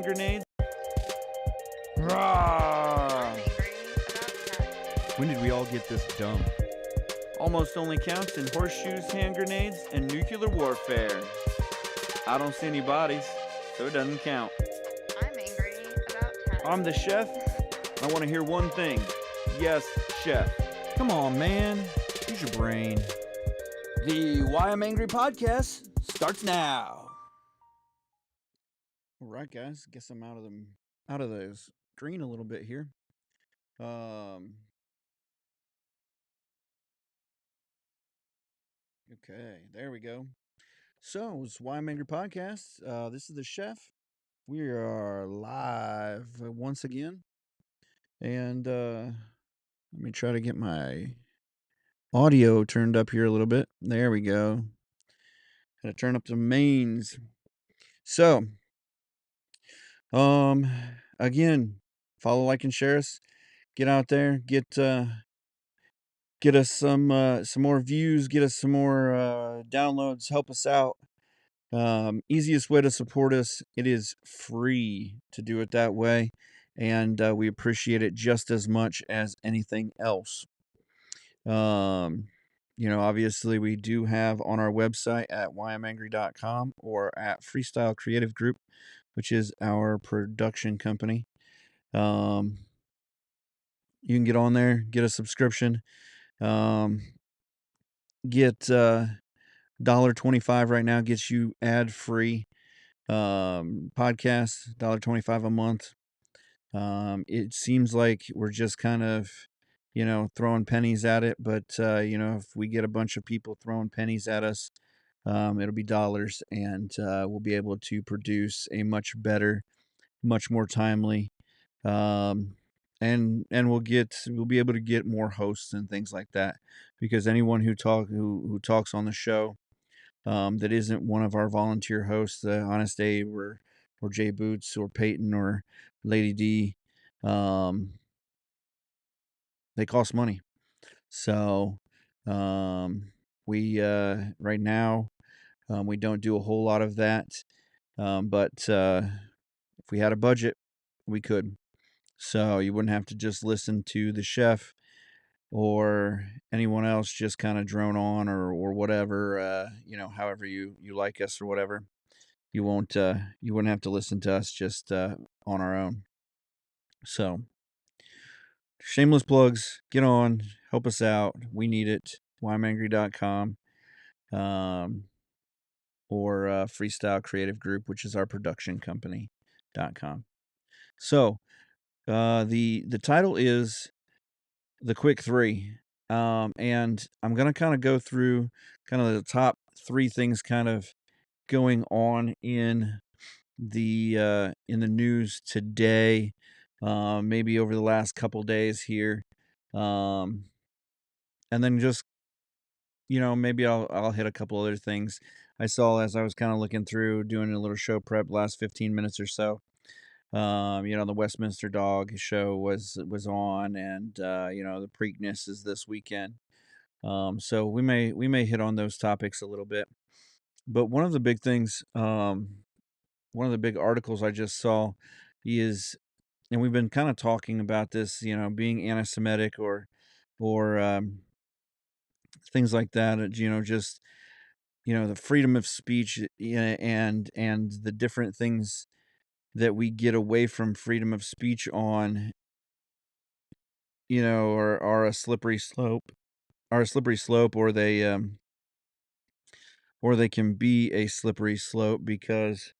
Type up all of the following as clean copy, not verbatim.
Grenades. I'm Rah! angry about pets. When did we all get this dumb? Almost only counts in horseshoes, hand grenades, and nuclear warfare. I don't see any bodies, so it doesn't count. I'm angry about pets. I'm the chef. I want to hear one thing. Yes, chef. Come on, man. Use your brain. The Why I'm Angry podcast starts now. All right, guys. Guess I'm out of the screen a little bit here. Okay, there we go. So it's Why I'm Angry podcast. This is the chef. We are live once again, and let me try to get my audio turned up here a little bit. There we go. Gotta turn up the mains. So, again, follow, like, and share us. Get out there, get us some more views, get us some more downloads, help us out. Easiest way to support us, it is free to do it that way, and we appreciate it just as much as anything else. Obviously we do have on our website at whyimangry.com or at Freestyle Creative Group, which is our production company. You can get on there, get a subscription, get $1.25 right now, gets you ad free podcasts, $1.25 a month. It seems like we're just kind of, throwing pennies at it, but if we get a bunch of people throwing pennies at us, it'll be dollars, and we'll be able to produce a much better, much more timely, and we'll be able to get more hosts and things like that, because anyone who talks on the show, that isn't one of our volunteer hosts, Honest Abe or Jay Boots or Peyton or Lady D, they cost money. So we right now, we don't do a whole lot of that, but if we had a budget, we could. So you wouldn't have to just listen to the chef or anyone else just kind of drone on or whatever, however you like us or whatever. You wouldn't have to listen to us just on our own. So shameless plugs, get on, help us out. We need it. whyimangry.com, or Freestyle Creative Group, which is our production company.com. So the title is The Quick Three. And I'm gonna kind of go through kind of the top three things kind of going on in the news today, maybe over the last couple days here, and then just maybe I'll hit a couple other things I saw as I was kind of looking through, doing a little show prep last 15 minutes or so. The Westminster Dog show was on, and the Preakness is this weekend. So we may hit on those topics a little bit. But one of the big things, one of the big articles I just saw is, and we've been kind of talking about this, being anti-Semitic or things like that. Just the freedom of speech, and the different things that we get away from freedom of speech on, are a slippery slope, or they can be a slippery slope because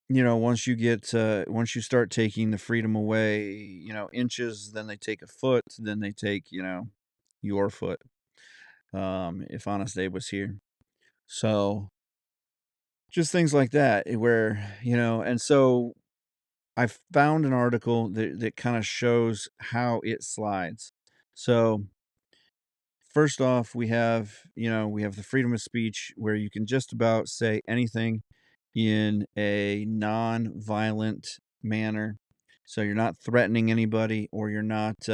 once you start taking the freedom away, inches, then they take a foot, then they take, your foot. If Honest Abe was here. So just things like that, where, and so I found an article that kind of shows how it slides. So first off, we have the freedom of speech where you can just about say anything in a non-violent manner. So you're not threatening anybody, or you're not,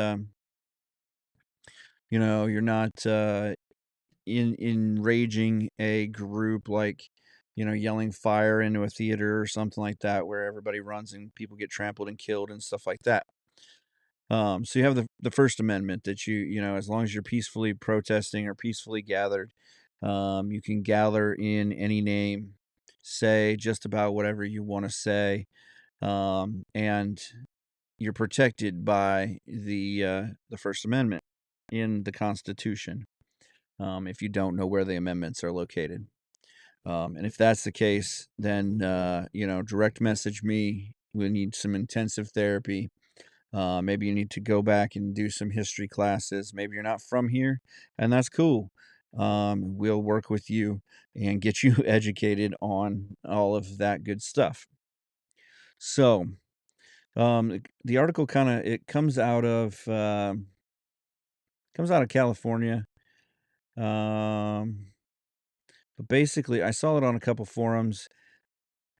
enraging a group, like yelling fire into a theater or something like that, where everybody runs and people get trampled and killed and stuff like that. So you have the First Amendment that as long as you're peacefully protesting or peacefully gathered, you can gather in any name, say just about whatever you want to say, and you're protected by the First Amendment in the Constitution. If you don't know where the amendments are located, and if that's the case, then direct message me. We need some intensive therapy. Maybe you need to go back and do some history classes. Maybe you're not from here, and that's cool. We'll work with you and get you educated on all of that good stuff. So, the article kind of it comes out of California. But basically, I saw it on a couple forums.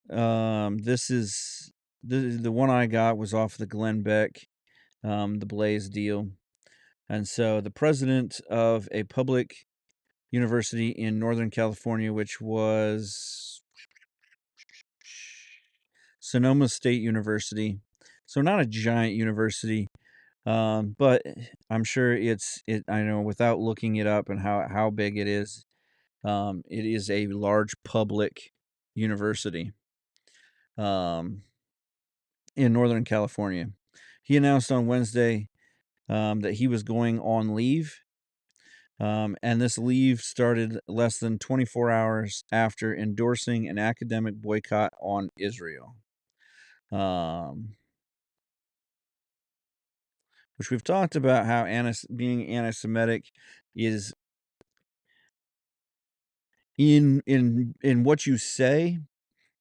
This is the one I got was off the Glenn Beck, the Blaze deal. And so the president of a public university in Northern California, which was Sonoma State University, so not a giant university, but I'm sure I know without looking it up and how big it is a large public university um, in Northern California. He announced on Wednesday that he was going on leave. And this leave started less than 24 hours after endorsing an academic boycott on Israel, which we've talked about how being anti-Semitic is in what you say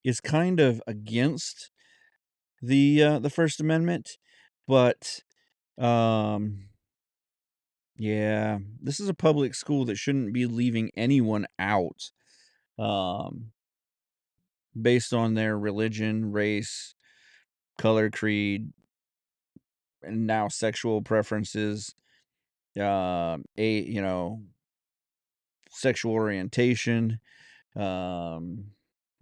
is kind of against the First Amendment, but yeah, this is a public school that shouldn't be leaving anyone out um, based on their religion, race, color, creed, and now sexual preferences, sexual orientation, um,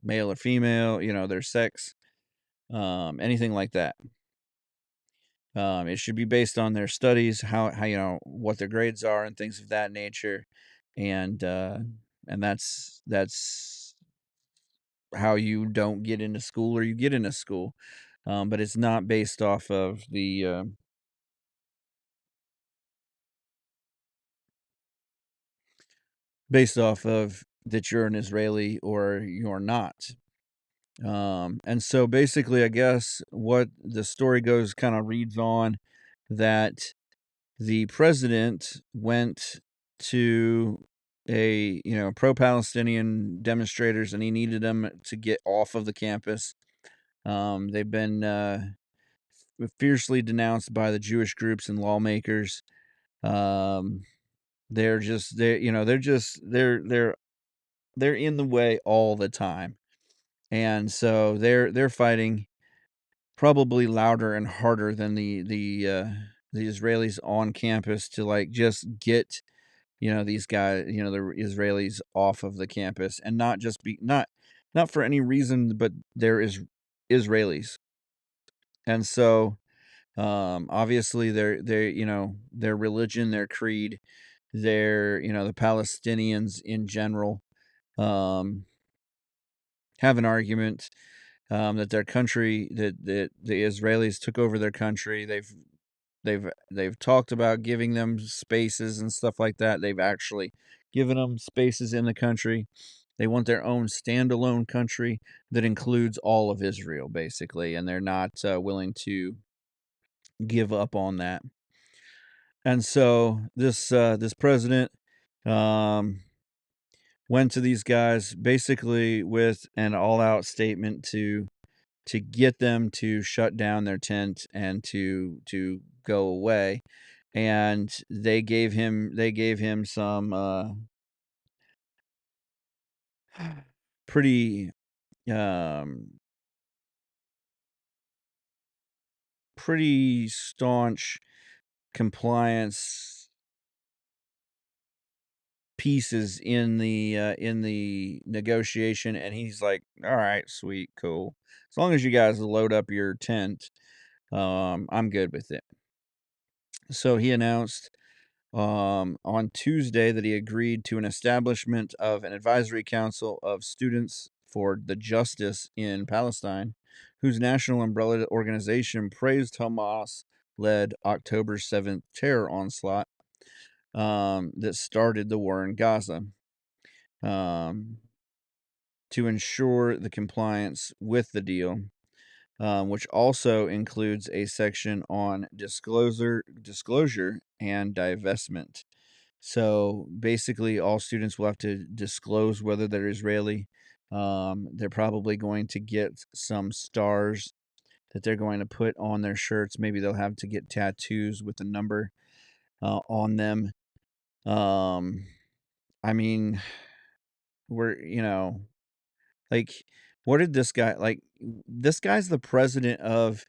male or female, their sex, anything like that. It should be based on their studies, how what their grades are and things of that nature, and that's how you don't get into school or you get into school, but it's not based off of that you're an Israeli or you're not. And so basically, I guess what the story goes kind of reads on that the president went to pro-Palestinian demonstrators and he needed them to get off of the campus. They've been fiercely denounced by the Jewish groups and lawmakers. Um, they're in the way all the time, and so they're fighting probably louder and harder than the Israelis on campus to like just get these guys, the Israelis off of the campus, and not just be not for any reason, but there is Israelis, and so obviously their religion, their creed, the Palestinians in general have an argument that their country that the Israelis took over their country. They've talked about giving them spaces and stuff like that. They've actually given them spaces in the country. They want their own standalone country that includes all of Israel, basically, and they're not willing to give up on that. And so this president um, went to these guys basically with an all-out statement to get them to shut down their tent and to go away. And they gave him some pretty um, pretty staunch compliance pieces in the negotiation, and he's like, "All right, sweet, cool. As long as you guys load up your tent, I'm good with it." So he announced on Tuesday that he agreed to an establishment of an advisory council of students for the justice in Palestine, whose national umbrella organization praised Hamas led October 7th terror onslaught that started the war in Gaza, um, to ensure the compliance with the deal, which also includes a section on disclosure and divestment. So basically, all students will have to disclose whether they're Israeli. They're probably going to get some stars that they're going to put on their shirts. Maybe they'll have to get tattoos with a number on them. I mean, we're like, what did this guy like? This guy's the president of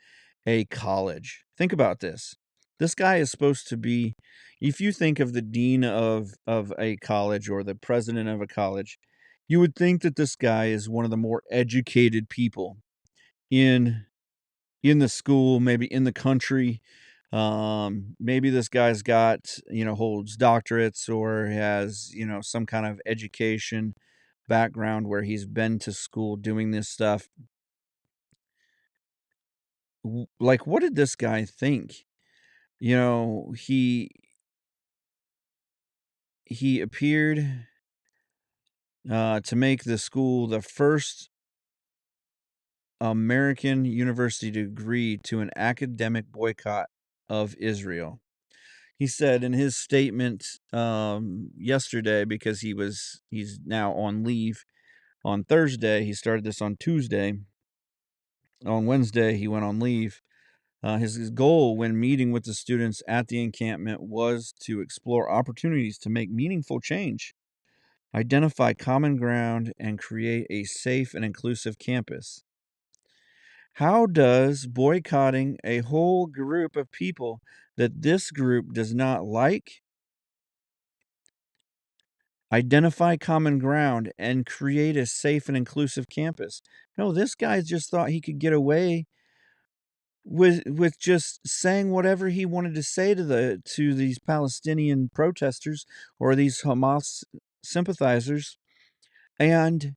a college. Think about this. This guy is supposed to be, if you think of the dean of a college or the president of a college, you would think that this guy is one of the more educated people in the school, maybe in the country. Maybe this guy's got, holds doctorates or has, some kind of education background where he's been to school doing this stuff. Like, what did this guy think? He appeared to make the school the first American university to agree to an academic boycott of Israel. He said in his statement yesterday, because he's now on leave on Thursday. He started this on Tuesday. On Wednesday, he went on leave. His goal when meeting with the students at the encampment was to explore opportunities to make meaningful change, identify common ground, and create a safe and inclusive campus. How does boycotting a whole group of people that this group does not like, identify common ground, and create a safe and inclusive campus? No, this guy just thought he could get away with just saying whatever he wanted to say to these Palestinian protesters or these Hamas sympathizers, and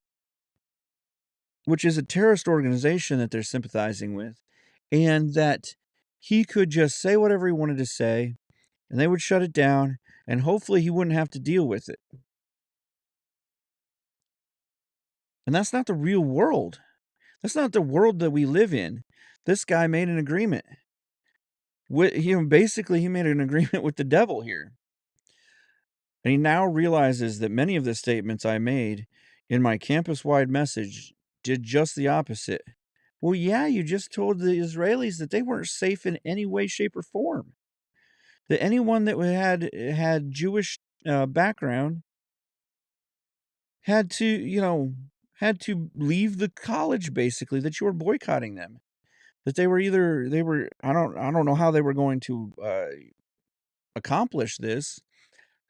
which is a terrorist organization that they're sympathizing with, and that he could just say whatever he wanted to say and they would shut it down, and hopefully he wouldn't have to deal with it. And that's not the real world. That's not the world that we live in. This guy made an agreement. Basically, he made an agreement with the devil here. And he now realizes that many of the statements I made in my campus-wide message did just the opposite. Well, yeah, you just told the Israelis that they weren't safe in any way, shape, or form. That anyone that had Jewish background had to leave the college, basically, that you were boycotting them. That they were I don't know how they were going to accomplish this,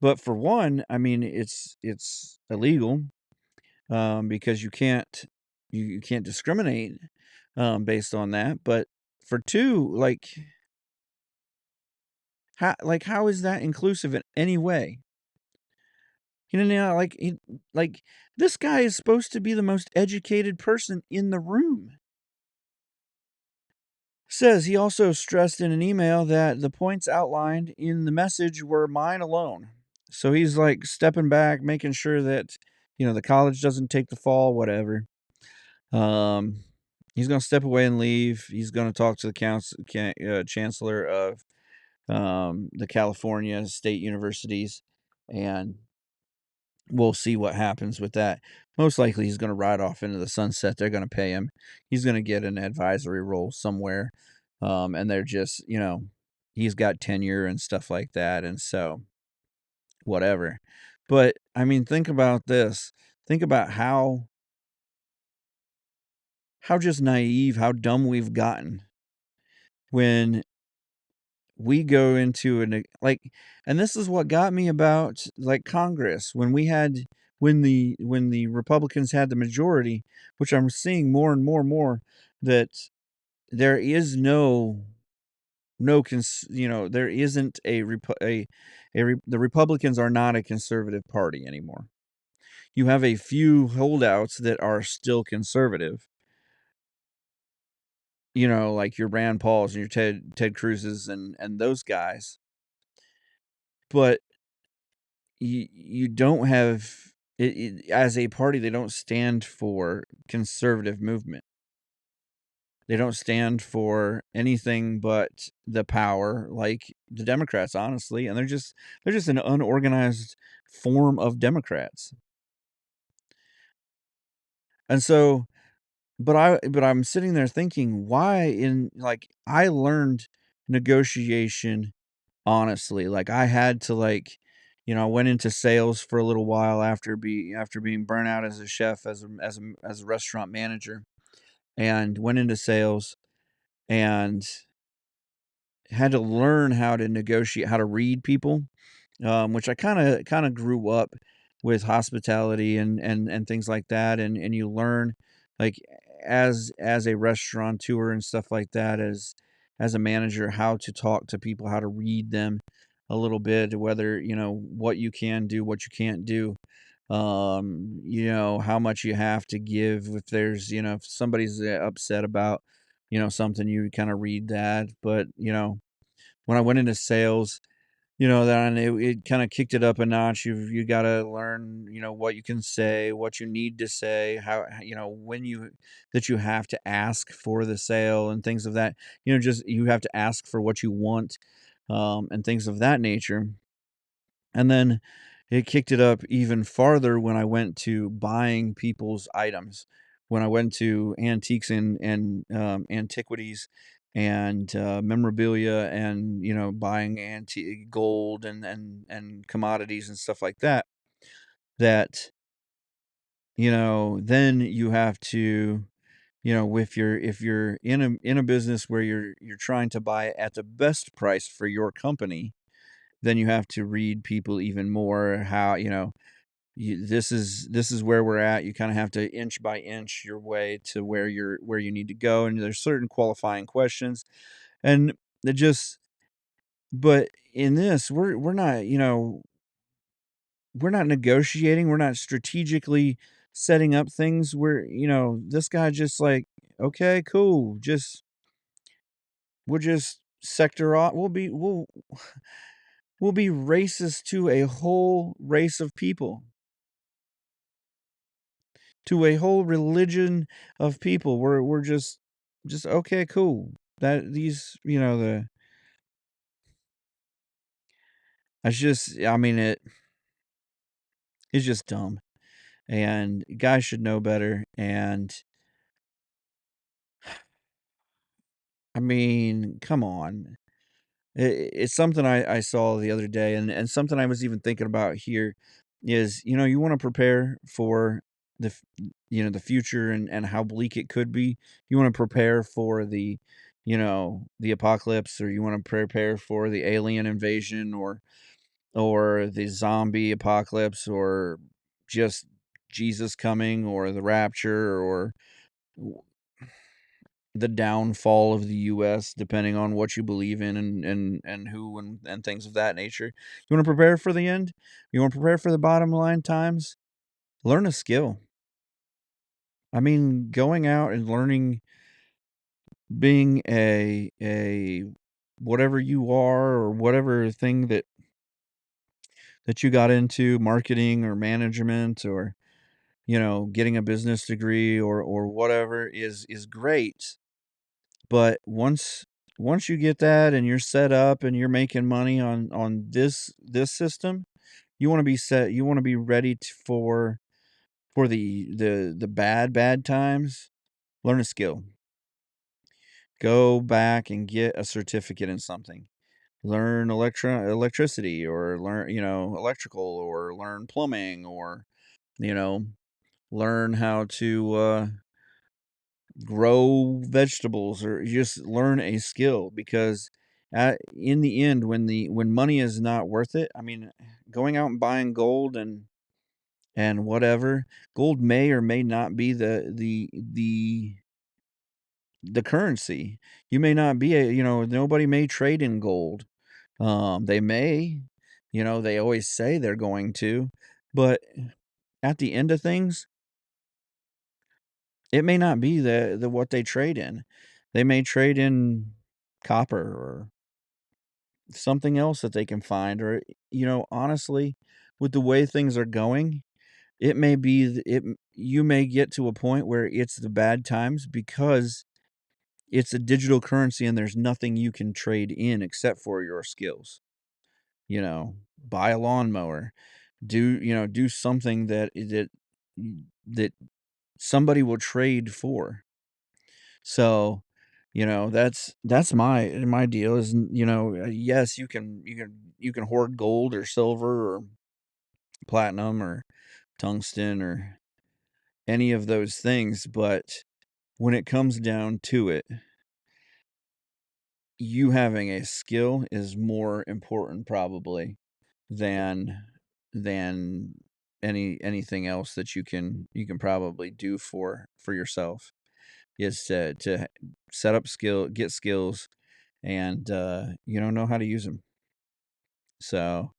but for one, I mean, it's illegal, because you can't discriminate based on that. But for two, how is that inclusive in any way? Like, this guy is supposed to be the most educated person in the room. Says he also stressed in an email that the points outlined in the message were mine alone. So he's like stepping back, making sure that the college doesn't take the fall, whatever. He's going to step away and leave. He's going to talk to the chancellor of the California state universities, and we'll see what happens with that. Most likely, he's going to ride off into the sunset. They're going to pay him. He's going to get an advisory role somewhere, and they're just, he's got tenure and stuff like that, and so whatever. But I mean, think about this. Think about how just naive, how dumb we've gotten when we go into and this is what got me about like Congress when the Republicans had the majority, which I'm seeing more and more and more, that there is there isn't the Republicans are not a conservative party anymore. You have a few holdouts that are still conservative, like your Rand Pauls and your Ted Cruz's and those guys. But you don't have as a party, they don't stand for conservative movement. They don't stand for anything but the power, like the Democrats, honestly, and they're just an unorganized form of Democrats. And so, but I'm sitting there thinking, why in like I learned negotiation honestly. Like I had to I went into sales for a little while after being burnt out as a chef as a restaurant manager, and went into sales and had to learn how to negotiate, how to read people, which I kind of grew up with hospitality and things like that, and you learn like as a restaurateur and stuff like that, as a manager, how to talk to people, how to read them a little bit, whether what you can do, what you can't do, how much you have to give if there's if somebody's upset about something, you kind of read that. But when I went into sales, then it kind of kicked it up a notch. You got to learn, what you can say, what you need to say, how, when that you have to ask for the sale and things of that, just you have to ask for what you want, and things of that nature. And then it kicked it up even farther when I went to buying people's items. When I went to antiques and antiquities and memorabilia and buying antique gold and commodities and stuff like that. That then you have to if you're in a business where you're trying to buy at the best price for your company, then you have to read people even more. How this is where we're at. You kind of have to inch by inch your way to where you need to go, and there's certain qualifying questions, and it just but in this we're not negotiating, we're not strategically setting up things. This guy just like, okay, cool, we'll just sector off, we'll be racist to a whole race of people, to a whole religion of people. We're just okay, cool. That these, the it's just I mean it's just dumb. And guys should know better. And I mean, come on. It's something I saw the other day, and something I was even thinking about here is, you want to prepare for the future and how bleak it could be. You want to prepare for the apocalypse, or you want to prepare for the alien invasion, or the zombie apocalypse, or just Jesus coming, or the rapture, or the downfall of the US, depending on what you believe in and who and things of that nature. You want to prepare for the end? You want to prepare for the bottom line times? Learn a skill. I mean, going out and learning, being a whatever you are, or whatever thing that you got into, marketing or management, or getting a business degree, or whatever, is great. But once you get that and you're set up and you're making money on this system, you want to be set. You want to be ready for the bad times. Learn a skill. Go back and get a certificate in something. Learn electricity, or learn electrical, or learn plumbing, or you know learn how to grow vegetables, or just learn a skill. Because in the end, when money is not worth it, I mean, going out and buying gold and whatever, gold may or may not be the currency. You may not be nobody may trade in gold. They may, they always say they're going to, but at the end of things, it may not be the what they trade in. They may trade in copper or something else that they can find, or honestly, with the way things are going, it may be you may get to a point where it's the bad times because it's a digital currency and there's nothing you can trade in except for your skills. Buy a lawnmower, do something that somebody will trade for. So, that's my deal is, yes, you can hoard gold or silver or platinum or tungsten or any of those things, but when it comes down to it, you having a skill is more important probably than than anything else that you can probably do for yourself is to get skills and know how to use them. So,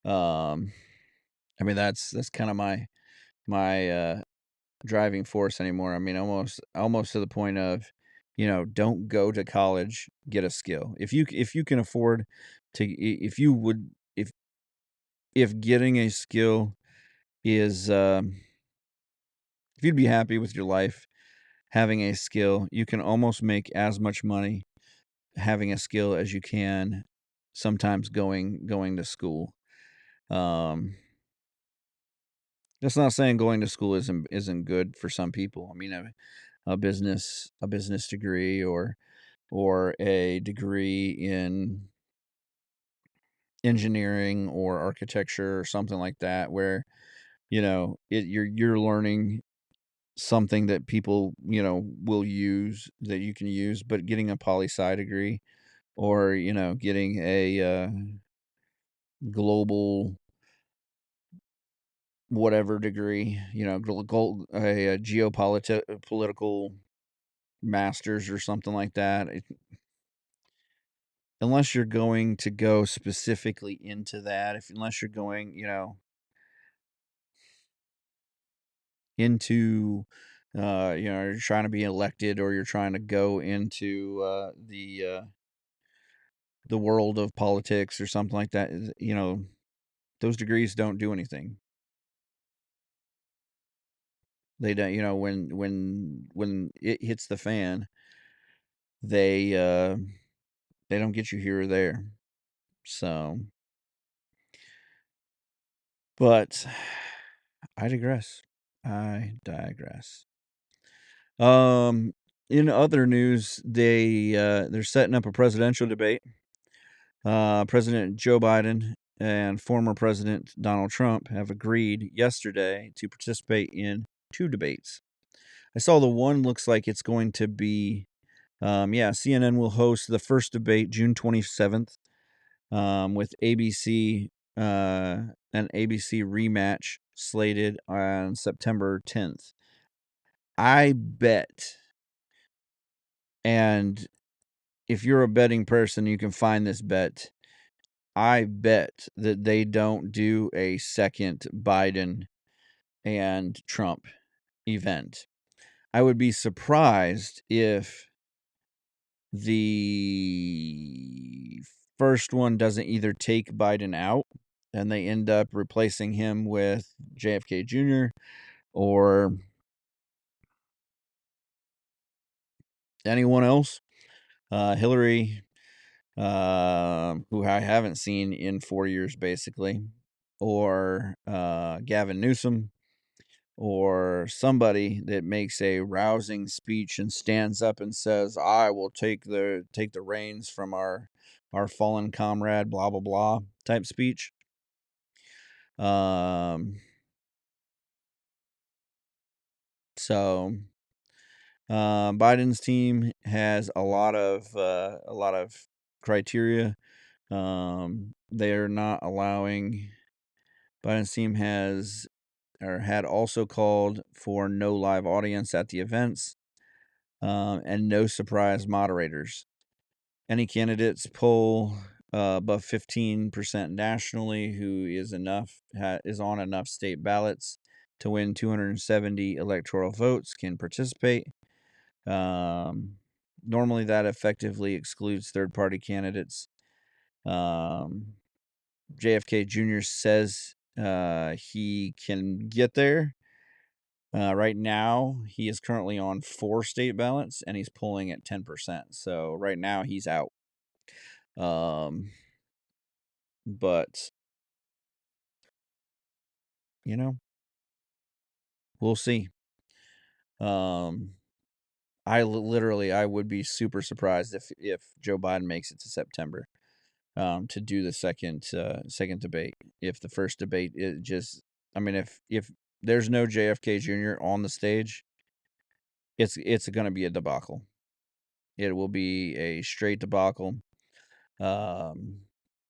um I mean that's kind of my driving force anymore. I mean, almost to the point of, don't go to college, get a skill. If you can afford to, if you would, if getting a skill is, if you'd be happy with your life having a skill, you can almost make as much money having a skill as you can sometimes going to school. Um, that's not saying going to school isn't good for some people. I mean, a business degree or a degree in engineering or architecture or something like that where you're learning something that people will use that you can use, but getting a poli-sci degree or getting a global whatever degree, a geopolitical masters or something like that, unless you're going to go specifically into that, unless you're going, into you're trying to be elected or you're trying to go into the world of politics or something like that, those degrees don't do anything. They don't, when it hits the fan, they they don't get you here or there. So, but I digress. I digress. Um, in other news, they're setting up a presidential debate. President Joe Biden and former President Donald Trump have agreed yesterday to participate in two debates. I saw the one looks like it's going to be, CNN will host the first debate June 27th, with an ABC rematch slated on September 10th. I bet, and if you're a betting person, you can find this bet. I bet that they don't do a second Biden and Trump event. I would be surprised if the first one doesn't either take Biden out and they end up replacing him with JFK Jr. or anyone else. Hillary, who I haven't seen in 4 years, basically, or Gavin Newsom, or somebody that makes a rousing speech and stands up and says, "I will take the reins from our fallen comrade," blah blah blah type speech. Um, so Biden's team has a lot of criteria. They're not allowing. Biden's team had also called for no live audience at the events, and no surprise moderators. Any candidates poll above 15% nationally who is on enough state ballots to win 270 electoral votes can participate. Normally, that effectively excludes third-party candidates. JFK Jr. says he can get there. Right now, he is currently on 4 state ballots, and he's polling at 10%. So right now, he's out. But we'll see. I would be super surprised if Joe Biden makes it to September, to do the second debate. If the first debate if there's no JFK Jr. on the stage, it's going to be a debacle. It will be a straight debacle. They'll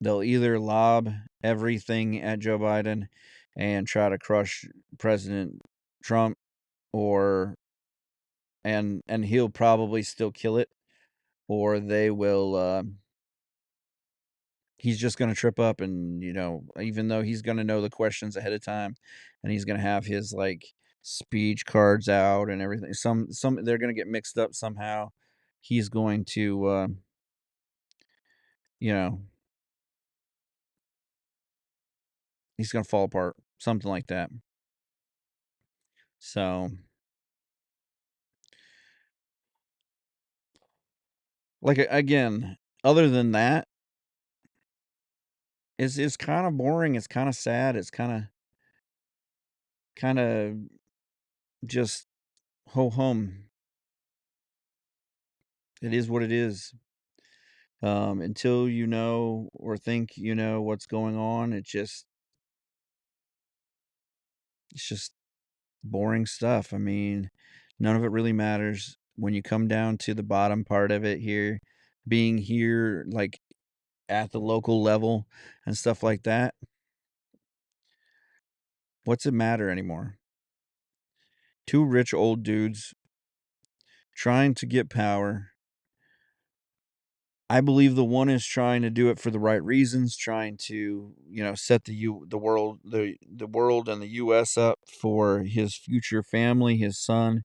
either lob everything at Joe Biden and try to crush President Trump, and he'll probably still kill it, or they will. He's just going to trip up, and even though he's going to know the questions ahead of time, and he's going to have his speech cards out and everything. Some they're going to get mixed up somehow. He's going to, he's going to fall apart, something like that. So, again, other than that, it's kind of boring. It's kind of sad. It's kind of just ho hum. It is what it is. Until you know or think you know what's going on, it's just boring stuff. I mean, none of it really matters when you come down to the bottom part of it here, being here at the local level and stuff like that. What's it matter anymore? Two rich old dudes trying to get power. I believe the one is trying to do it for the right reasons, trying to, set the world and the US up for his future family, his son,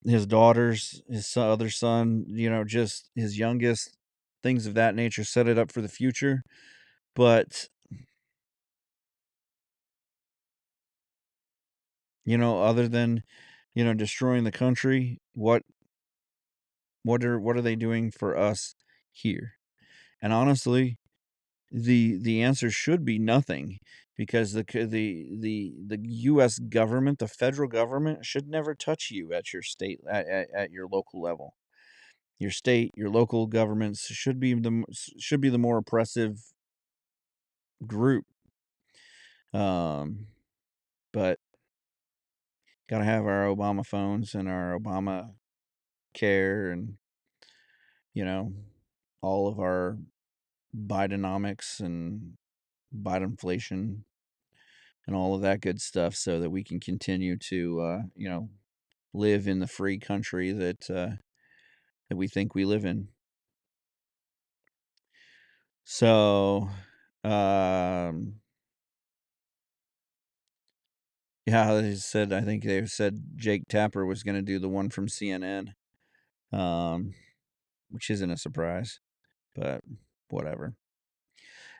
his daughters, his other son, just his youngest, things of that nature, set it up for the future. But other than, destroying the country, what are they doing for us here? And honestly, the answer should be nothing, because the U.S. government, the federal government, should never touch you at your state, at your local level. Your state, your local governments should be the more oppressive group. But gotta have our Obama phones and our Obama care, and all of our Bidenomics and Bidenflation and all of that good stuff, so that we can continue to live in the free country that we think we live in. So, yeah, I think they said Jake Tapper was going to do the one from CNN, which isn't a surprise, but whatever.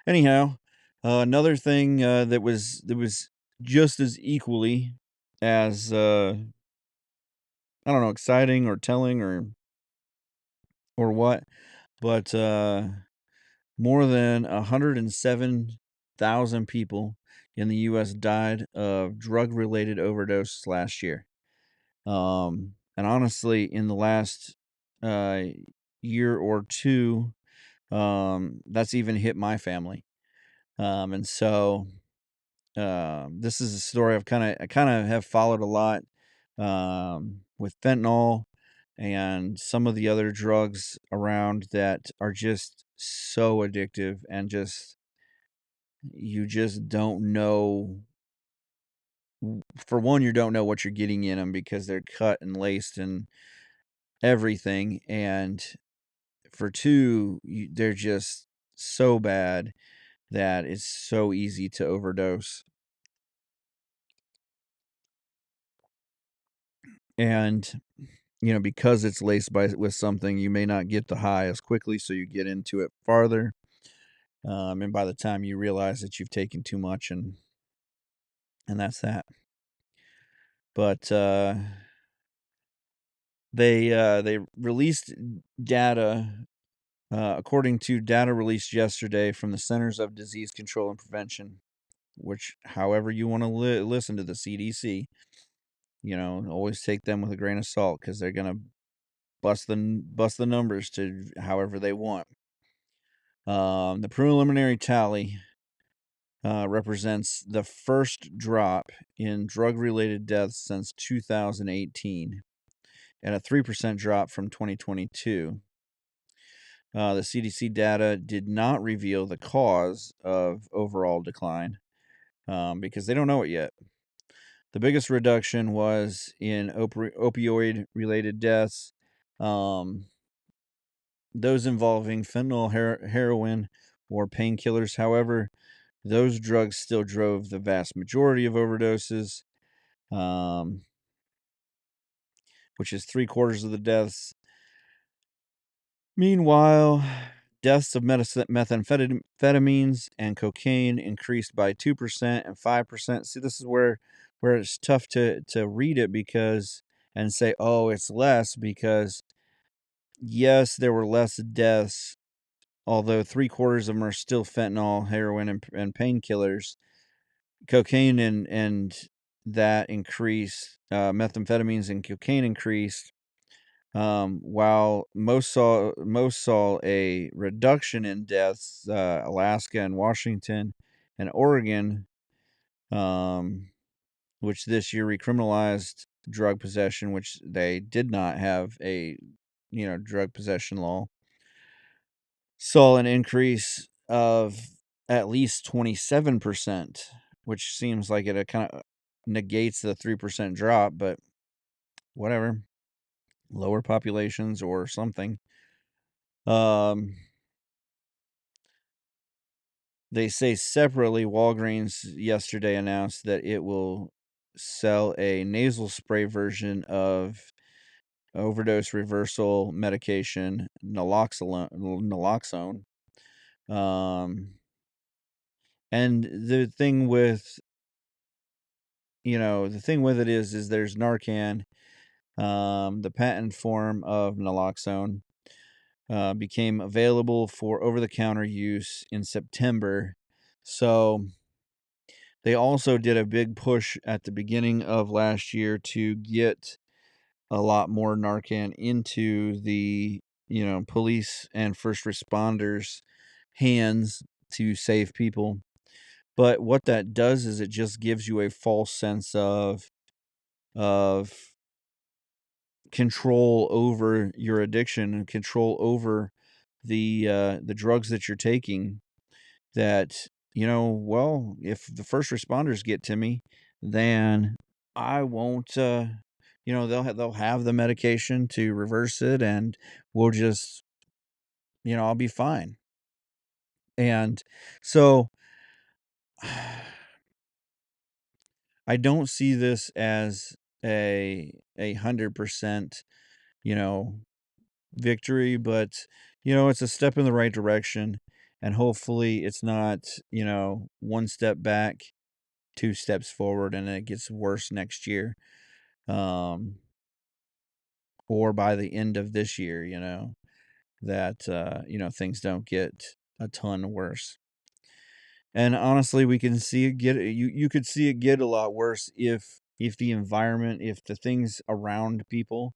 Anyhow, another thing that was just as equally as I don't know, exciting or telling or what, but more than 107,000 people in the U.S. died of drug-related overdose last year. And honestly, in the last year or two, that's even hit my family. And so this is a story I kind of have followed a lot, with fentanyl. and some of the other drugs around that are just so addictive, and just you just don't know. For one, you don't know what you're getting in them because they're cut and laced and everything, and for two, they're just so bad that it's so easy to overdose. And because it's laced with something, you may not get the high as quickly, so you get into it farther. And by the time you realize that you've taken too much, and that's that. But they released data, according to data released yesterday from the Centers of Disease Control and Prevention, which, however you want to listen to the CDC, always take them with a grain of salt, because they're gonna bust the numbers to however they want. The preliminary tally represents the first drop in drug-related deaths since 2018, and a 3% drop from 2022. The CDC data did not reveal the cause of overall decline, because they don't know it yet. The biggest reduction was in opioid-related deaths, those involving fentanyl, heroin, or painkillers. However, those drugs still drove the vast majority of overdoses, which is 3/4 of the deaths. Meanwhile, deaths of methamphetamines and cocaine increased by 2% and 5%. See, this is where it's tough to read it and say, oh, it's less, because yes, there were less deaths, although 3/4 of them are still fentanyl, heroin, and painkillers. Cocaine and that increased, methamphetamines and cocaine increased, while most saw a reduction in deaths. Alaska and Washington and Oregon, which this year recriminalized drug possession, which they did not have a drug possession law, saw an increase of at least 27%, which seems like it kind of negates the 3% drop, but whatever. Lower populations or something. They say separately, Walgreens yesterday announced that it will sell a nasal spray version of overdose reversal medication, naloxone. And the thing with it is there's Narcan, the patent form of naloxone, became available for over-the-counter use in September. So they also did a big push at the beginning of last year to get a lot more Narcan into the police and first responders' hands to save people. But what that does is it just gives you a false sense of control over your addiction and control over the drugs that you're taking. That well, if the first responders get to me, then I won't. They'll have the medication to reverse it, and we'll just I'll be fine. And so I don't see this as a 100%, victory, but it's a step in the right direction, and hopefully it's not, one step back, two steps forward, and it gets worse next year, or by the end of this year, that things don't get a ton worse. And honestly, we can see it get you could see it get a lot worse if the environment, if the things around people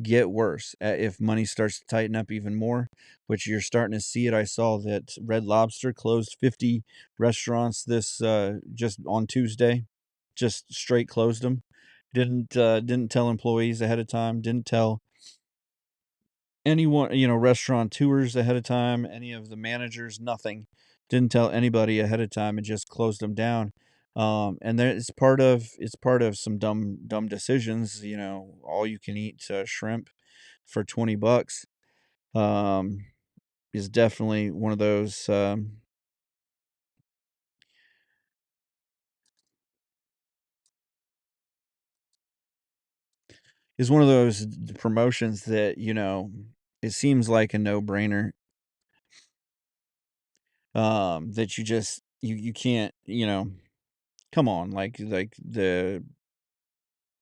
get worse, if money starts to tighten up even more, which you're starting to see it. I saw that Red Lobster closed 50 restaurants this just on Tuesday, just straight closed them. Didn't tell employees ahead of time, didn't tell anyone, restaurant tours ahead of time, any of the managers, nothing. Didn't tell anybody ahead of time and just closed them down. And there it's part of some dumb decisions, all you can eat shrimp for 20 bucks. Um, is definitely one of those promotions that, it seems like a no-brainer. That you just you can't, come on, like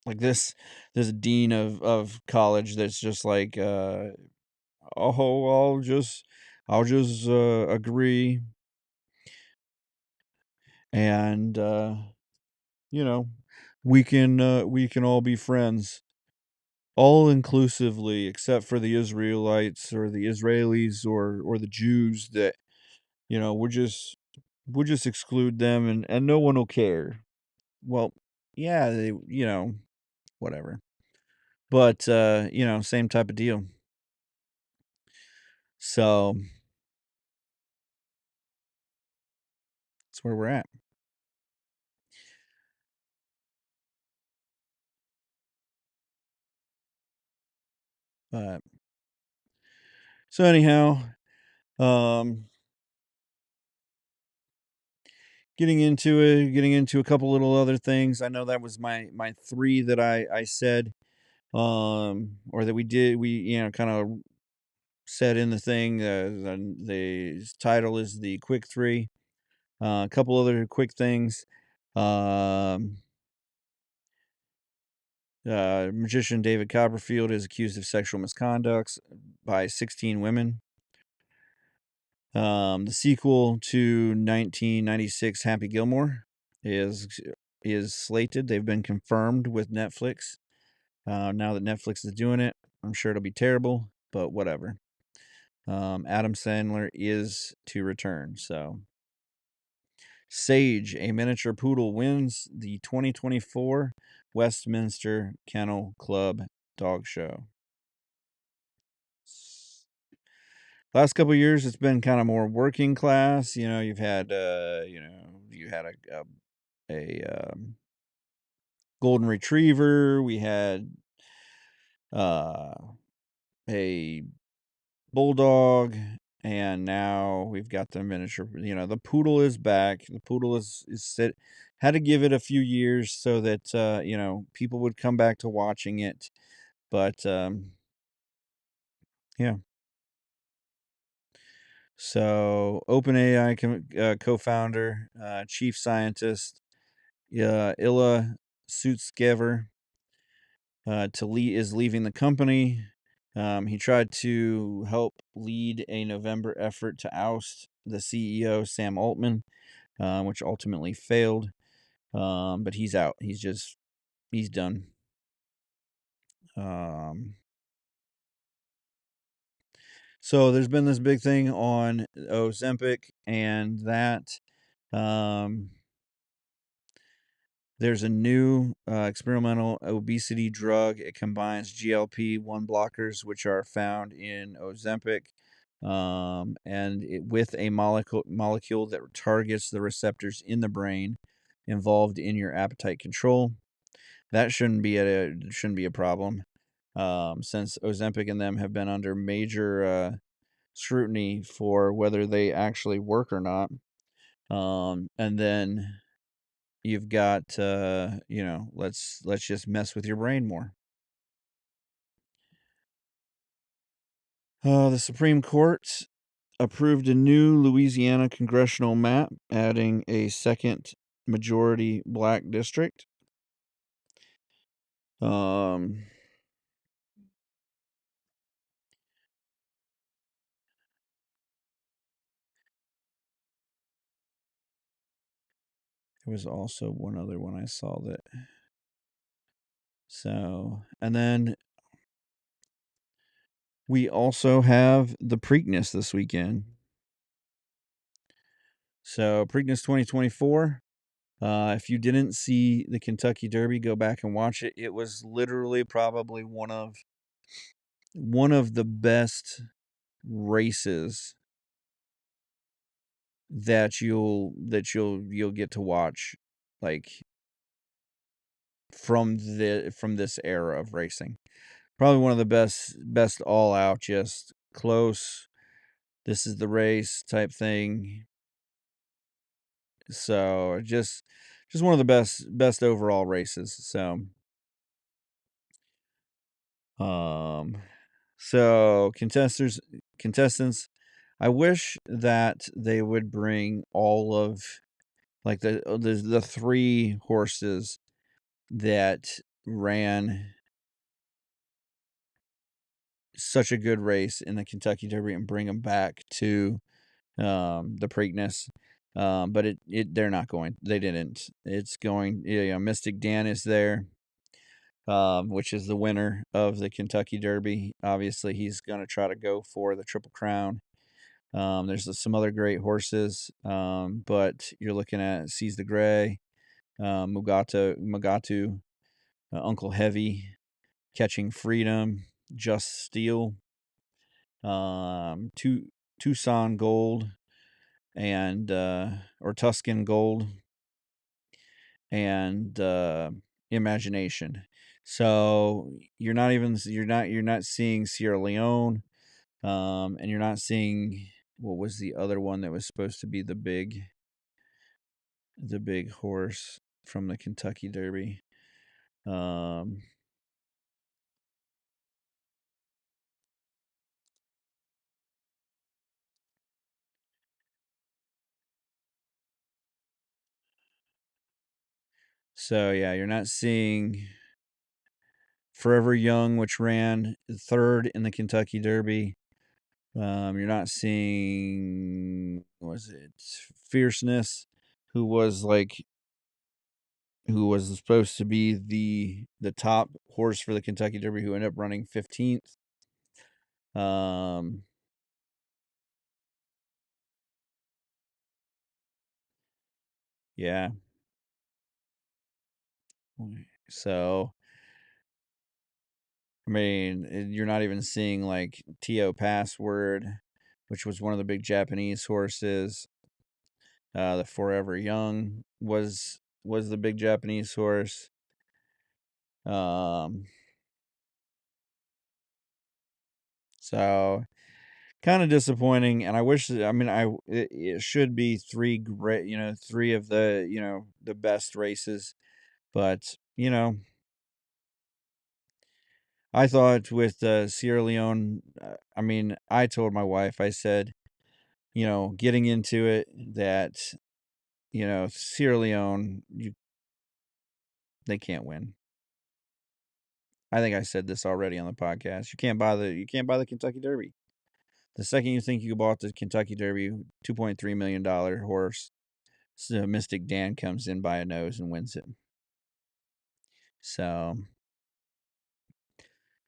this dean of college that's just like, oh, I'll just agree, and you know we can all be friends, all inclusively, except for the Israelites or the Israelis or the Jews that, we'll just exclude them, and no one will care. Well, yeah, whatever. But same type of deal. So that's where we're at. But so anyhow, um getting into a couple little other things. I know that was my three that I said, or that we kind of said in the thing. The title is the quick three. A couple other quick things. Um Magician David Copperfield is accused of sexual misconduct by 16 women. The sequel to 1996 Happy Gilmore is is slated. They've been confirmed with Netflix. Now that Netflix is doing it, I'm sure it'll be terrible, but whatever. Adam Sandler is to return. So, Sage, a miniature poodle, wins the 2024 Westminster Kennel Club Dog Show. Last couple of years, it's been kind of more working class. You've had, you had a golden retriever. We had uh, a bulldog, and now we've got the miniature. The poodle is back. The poodle is sit. Had to give it a few years so that people would come back to watching it. But yeah. So OpenAI co-founder, chief scientist, Illa Sutskever, is leaving the company. He tried to help lead a November effort to oust the CEO, Sam Altman, which ultimately failed. But he's out. He's done. So there's been this big thing on Ozempic, and that there's a new experimental obesity drug. It combines GLP-1 blockers, which are found in Ozempic, with a molecule that targets the receptors in the brain involved in your appetite control. That shouldn't be a problem, since Ozempic and them have been under major scrutiny for whether they actually work or not. And then you've got let's just mess with your brain more. The Supreme Court approved a new Louisiana congressional map, adding a second majority black district. Um there was also one other one I saw that. So, and then we also have the Preakness this weekend. So, Preakness 2024. If you didn't see the Kentucky Derby, go back and watch it. It was literally probably one of one of the best races that you'll get to watch, like from this era of racing. Probably one of the best all out, just close. This is the race type thing. So just one of the best overall races. Um, so contestants, I wish that they would bring all of like the three horses that ran such a good race in the Kentucky Derby and bring them back to the Preakness. But they're not going. They didn't. It's going. Mystic Dan is there, which is the winner of the Kentucky Derby. Obviously, he's going to try to go for the Triple Crown. There's some other great horses, but you're looking at Seize the Gray, Mugatu, Uncle Heavy, Catching Freedom, Just Steel, Tucson Gold, and or Tuscan Gold, and Imagination. So you're not seeing Sierra Leone, and you're not seeing what was the other one that was supposed to be the big horse from the Kentucky Derby. So yeah, you're not seeing Forever Young, which ran third in the Kentucky Derby. You're not seeing, what was it, Fierceness, who was supposed to be the top horse for the Kentucky Derby, who ended up running 15th. Yeah. So I mean, you're not even seeing like T.O. Password, which was one of the big Japanese horses. The Forever Young was the big Japanese horse. So kind of disappointing, and I wish. I mean, it should be three great, three of the the best races, but I thought with Sierra Leone. I mean, I told my wife, I said, getting into it that Sierra Leone, they can't win. I think I said this already on the podcast. You can't buy the Kentucky Derby. The second you think you bought the Kentucky Derby, $2.3 million horse, so Mystic Dan comes in by a nose and wins it. So,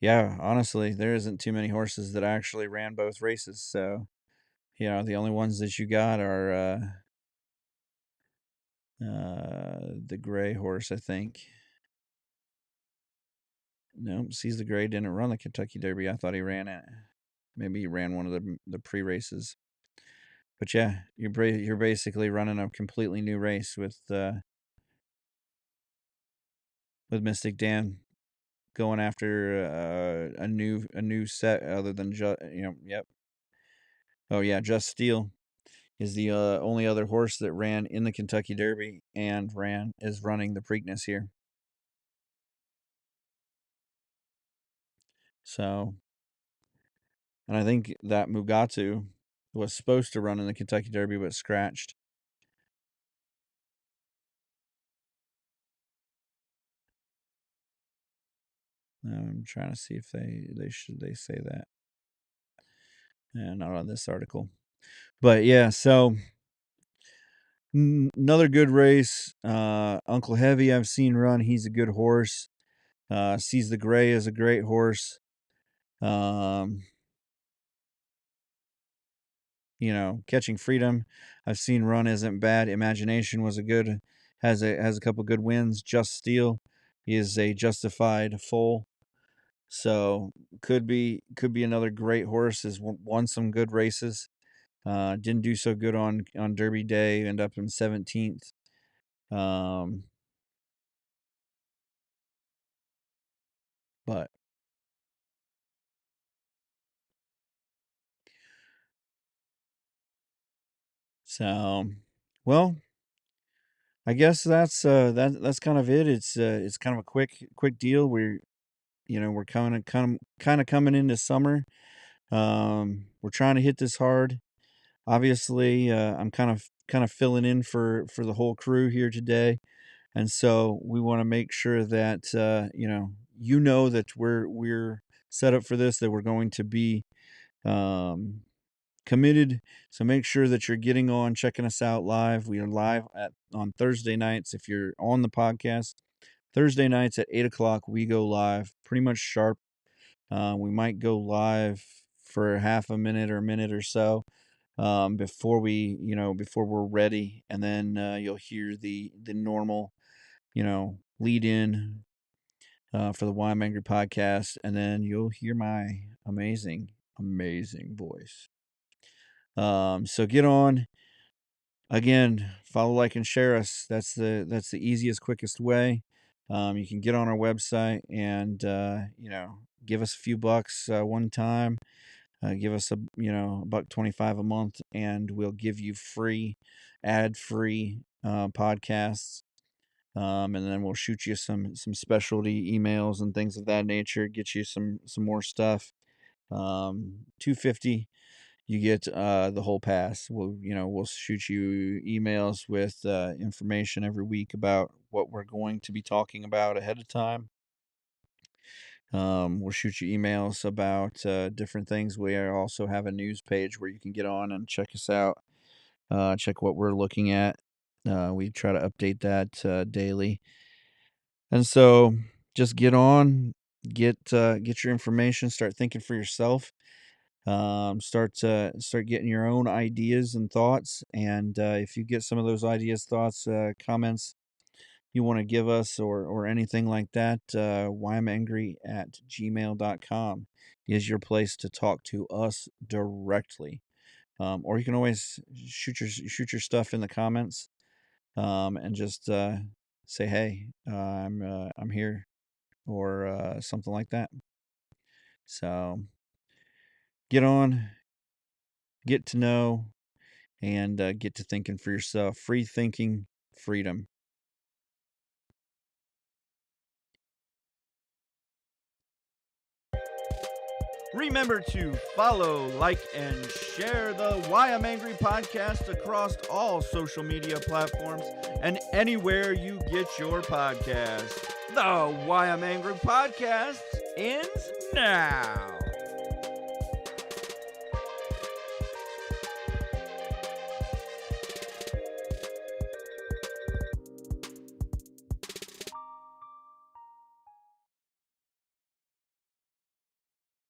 yeah, honestly, there isn't too many horses that actually ran both races. So, the only ones that you got are the gray horse, I think. No, Seize the Gray didn't run the Kentucky Derby. I thought he ran it. Maybe he ran one of the pre races. But yeah, you're basically running a completely new race with Mystic Dan going after a new set other than yep. Oh yeah, Just Steel is the only other horse that ran in the Kentucky Derby and is running the Preakness here. So, and I think that Mugatu was supposed to run in the Kentucky Derby but scratched. I'm trying to see if they say that. Yeah, not on this article. But yeah, so another good race. Uncle Heavy I've seen run. He's a good horse. Seize the Gray is a great horse. Catching Freedom I've seen run isn't bad. Imagination was has a couple good wins. Just Steel is a justified full. So could be another great horse. Has won some good races. Didn't do so good on Derby Day. End up in 17th. But so, well, I guess that's that's kind of it. It's kind of a quick deal. We're kind of coming into summer. We're trying to hit this hard. Obviously, I'm kind of filling in for the whole crew here today, and so we want to make sure that that we're set up for this, that we're going to be um, committed. So make sure that you're getting on, checking us out live. We are live on Thursday nights. If you're on the podcast, Thursday nights at 8 o'clock, we go live pretty much sharp. We might go live for half a minute or a minute or so before before we're ready, and then you'll hear the normal, lead in for the Why I'm Angry podcast, and then you'll hear my amazing voice. So get on. Again, follow, like, and share us. That's the easiest, quickest way. You can get on our website and give us a few bucks one time. Give us $1.25 a month, and we'll give you free, ad-free podcasts. And then we'll shoot you some specialty emails and things of that nature. Get you some more stuff. $2.50. You get the whole pass. We'll shoot you emails with information every week about what we're going to be talking about ahead of time. We'll shoot you emails about different things. We also have a news page where you can get on and check us out, check what we're looking at. We try to update that daily. And so just get on, get your information, start thinking for yourself. Start getting your own ideas and thoughts, and if you get some of those ideas, thoughts, comments you want to give us, or anything like that, whyimangry@gmail.com is your place to talk to us directly. Or you can always shoot your stuff in the comments, and just say, hey, I'm here, or something like that. So get on, get to know, and get to thinking for yourself. Free thinking, freedom. Remember to follow, like, and share the Why I'm Angry podcast across all social media platforms and anywhere you get your podcasts. The Why I'm Angry podcast ends now.